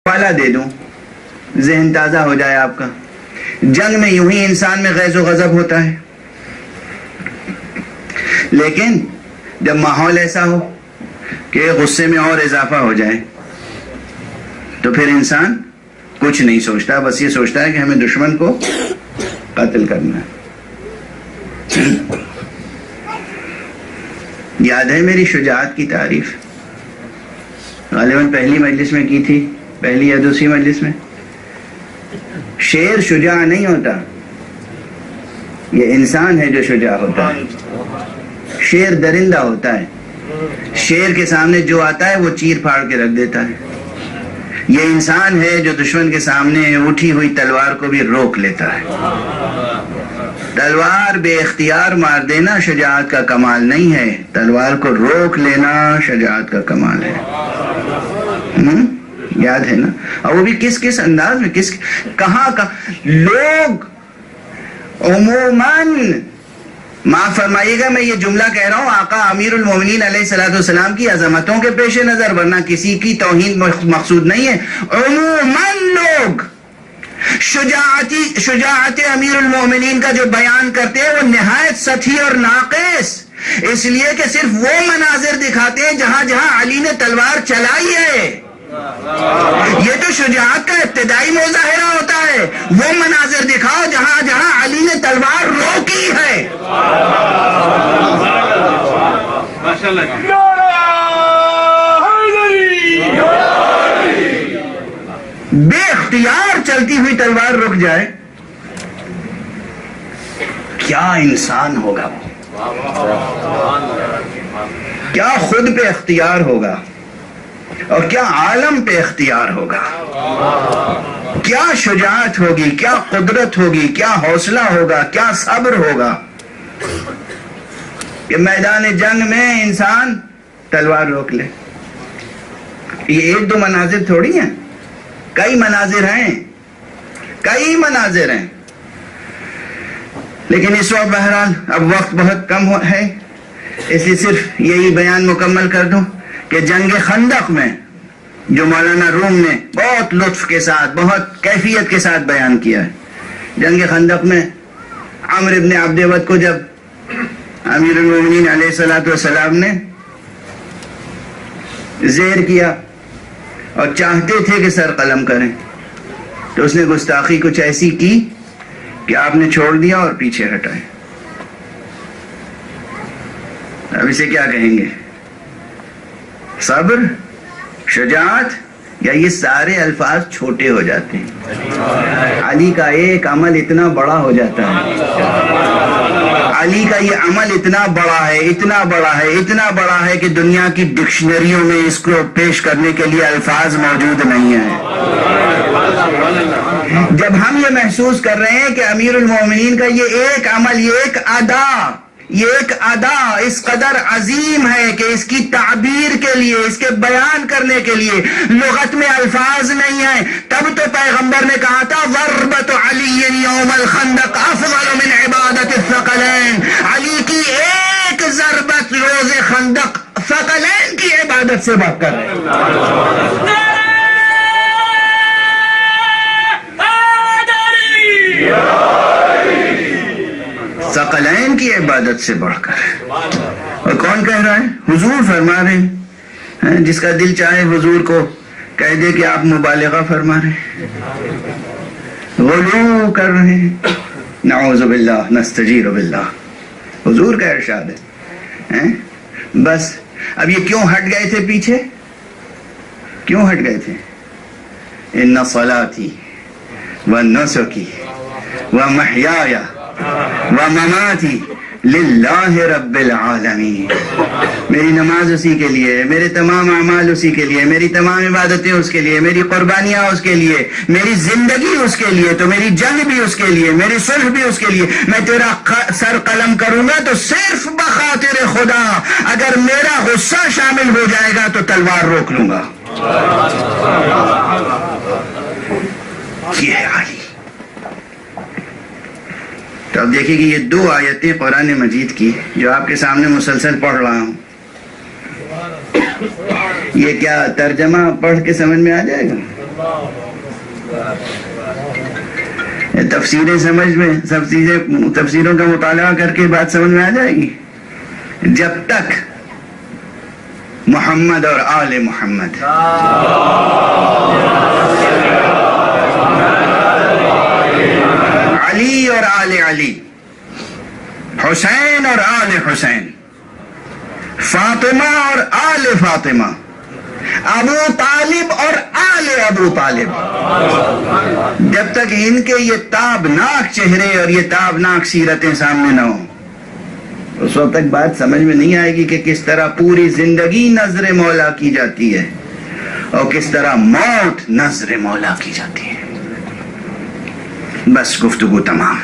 پالا دے دوں، ذہن تازہ ہو جائے آپ کا. جنگ میں یوں ہی انسان میں غیظ و غضب ہوتا ہے، لیکن جب ماحول ایسا ہو کہ غصے میں اور اضافہ ہو جائے تو پھر انسان کچھ نہیں سوچتا، بس یہ سوچتا ہے کہ ہمیں دشمن کو قتل کرنا ہے. یاد ہے میری شجاعت کی تعریف غالباً پہلی مجلس میں کی تھی، پہلی یا دوسری مجلس میں. شیر شجاع نہیں ہوتا، یہ انسان ہے جو شجاع ہوتا ہے. شیر درندہ ہوتا ہے، شیر کے سامنے جو آتا ہے وہ چیر پھاڑ کے رکھ دیتا ہے. یہ انسان ہے جو دشمن کے سامنے اٹھی ہوئی تلوار کو بھی روک لیتا ہے. تلوار بے اختیار مار دینا شجاعت کا کمال نہیں ہے، تلوار کو روک لینا شجاعت کا کمال ہے. یاد ہے نا؟ اور وہ بھی کس انداز میں، کہاں لوگ عموماً، معاف فرمائیے گا میں یہ جملہ کہہ رہا ہوں آقا امیر المومنین علیہ الصلوۃ والسلام کی عظمتوں کے پیش نظر، ورنہ کسی کی توہین مقصود نہیں ہے. عموماً لوگ شجاعت امیر المومنین کا جو بیان کرتے ہیں وہ نہایت سطحی اور ناقص، اس لیے کہ صرف وہ مناظر دکھاتے ہیں جہاں جہاں علی نے تلوار چلائی ہے. یہ تو شجاعت کا ابتدائی مظاہرہ ہوتا ہے، وہ مناظر دکھاؤ جہاں جہاں علی نے تلوار روکی ہے. بے اختیار چلتی ہوئی تلوار رک جائے، کیا انسان ہوگا وہ، کیا خود پہ اختیار ہوگا اور کیا عالم پہ اختیار ہوگا، کیا شجاعت ہوگی، کیا قدرت ہوگی، کیا حوصلہ ہوگا، کیا صبر ہوگا کہ میدان جنگ میں انسان تلوار روک لے. یہ ایک دو مناظر تھوڑی ہیں، کئی مناظر ہیں، کئی مناظر ہیں. لیکن اس وقت بہرحال اب وقت بہت کم ہے، اس لیے صرف یہی بیان مکمل کر دوں کہ جنگ خندق میں جو مولانا روم نے بہت لطف کے ساتھ، بہت کیفیت کے ساتھ بیان کیا ہے، جنگ خندق میں عمرو بن عبد ود کو جب امیر المومنین علیہ الصلوۃ والسلام نے زیر کیا اور چاہتے تھے کہ سر قلم کریں، تو اس نے گستاخی کچھ ایسی کی کہ آپ نے چھوڑ دیا اور پیچھے ہٹائے. اب اسے کیا کہیں گے؟ صبر، شجاعت، یا یہ سارے الفاظ چھوٹے ہو جاتے ہیں؟ علی کا ایک عمل اتنا بڑا ہو جاتا ہے، علی کا یہ عمل اتنا بڑا ہے، اتنا بڑا ہے، اتنا بڑا ہے کہ دنیا کی ڈکشنریوں میں اس کو پیش کرنے کے لیے الفاظ موجود نہیں ہیں. جب ہم یہ محسوس کر رہے ہیں کہ امیر المومنین کا یہ ایک عمل، یہ ایک ادا اس قدر عظیم ہے کہ اس کی تعبیر کے لیے، اس کے بیان کرنے کے لیے لغت میں الفاظ نہیں ہیں، تب تو پیغمبر نے کہا تھا ضربت علی یوم الخندق افضل من عبادت الثقلین. علی کی ایک ضربت روز خندق ثقلین کی عبادت سے بڑھ کر ہے. ثقلین کی عبادت سے بڑھ کر. اور کون کہہ رہا ہے؟ حضور فرما رہے ہیں. جس کا دل چاہے حضور کو کہہ دے کہ آپ مبالغہ فرما رہے ہیں، غلو کر رہے ہیں. نعوذ باللہ، نستجیر باللہ. حضور کا ارشاد ہے. بس اب یہ کیوں ہٹ گئے تھے پیچھے؟ کیوں ہٹ گئے تھے؟ ان صلاتی ونسکی ومحیای ومماتی للہ رب العالمین. میری نماز اسی کے لیے، میرے تمام اعمال اسی کے لیے، میری تمام عبادتیں اس کے لیے، میری قربانیاں اس کے لیے، میری زندگی اس کے لیے، تو میری جنگ بھی اس کے لیے، میری صلح بھی اس کے لیے. میں تیرا سر قلم کروں گا تو صرف بخاطر خدا، اگر میرا غصہ شامل ہو جائے گا تو تلوار روک لوں گا. یہ ہے علی. تو اب دیکھیں کہ یہ دو آیتیں قرآن مجید کی جو آپ کے سامنے مسلسل پڑھ رہا ہوں، یہ کیا ترجمہ پڑھ کے سمجھ میں آ جائے گا؟ تفسیریں سمجھ میں سب چیزیں تفسیروں کا مطالعہ کر کے بات سمجھ میں آ جائے گی. جب تک محمد اور آل محمد علی اور آل علی، حسین اور آل حسین، فاطمہ اور آل فاطمہ، ابو طالب اور آل ابو طالب، جب تک ان کے یہ تابناک چہرے اور یہ تابناک سیرتیں سامنے نہ ہوں، اس وقت تک بات سمجھ میں نہیں آئے گی کہ کس طرح پوری زندگی نظر مولا کی جاتی ہے اور کس طرح موت نظر مولا کی جاتی ہے. بس گفتگو تمام.